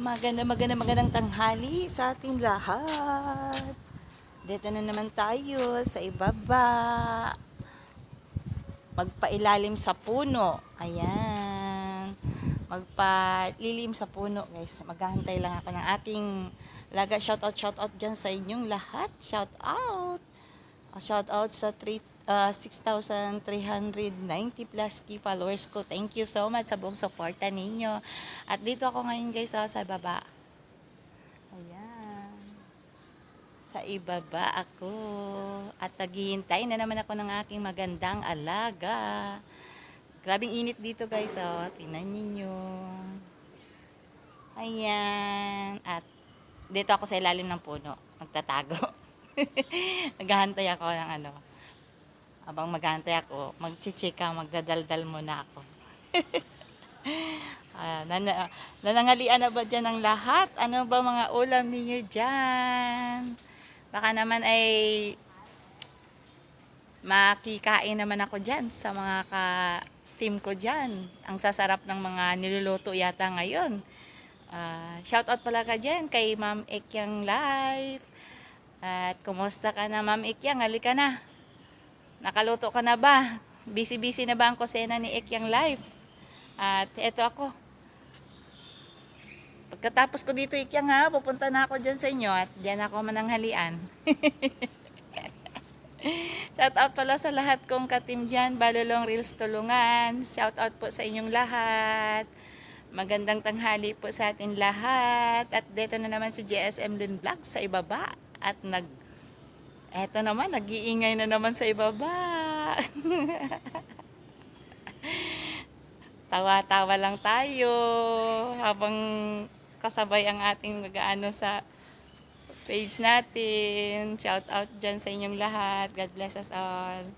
Magandang tanghali sa ating lahat. Dito na naman tayo sa ibaba. Magpailalim sa puno. Ayan. Magpalilim sa puno, guys. Maghahantay lang ako ng ating laga. Shout out dyan sa inyong lahat. Shout out. Shout out sa 6,390 plus key followers ko. Thank you so much sa buong suporta ninyo. At dito ako ngayon, guys, sa baba. Ayan. Sa ibaba ako. At naghihintay na naman ako ng aking magandang alaga. Grabing init dito, guys. Oh, tingnan niyo. Ayan. At dito ako sa ilalim ng puno. Nagtatago. Naghahantay ako ng ano. Habang maghahantay ako, magchichika, magdadaldal muna ako. Nanangalian na ba dyan ang lahat? Ano ba mga ulam ninyo dyan? Baka naman ay makikain naman ako dyan sa mga ka-team ko dyan. Ang sasarap ng mga niluluto yata ngayon. Shoutout pala ka dyan kay Ma'am Ekyang Live. At kumusta ka na, Ma'am Ekyang? Halika na. Nakaluto ka na ba? Busy-busy na ba ang kusena ni Ekyang Live? At eto ako. Pagkatapos ko dito, Ekyang, ha, pupunta na ako dyan sa inyo at dyan ako mananghalian. Shout out pala sa lahat kong katim dyan, Balulong Reels Tulungan. Shout out po sa inyong lahat. Magandang tanghali po sa atin lahat. At dito na naman si GSM Lin Vlog sa ibaba. At eto naman, nag-iingay na naman sa ibaba. Tawa-tawa lang tayo habang kasabay ang ating mag-aano sa page natin. Shout out dyan sa inyong lahat. God bless us all.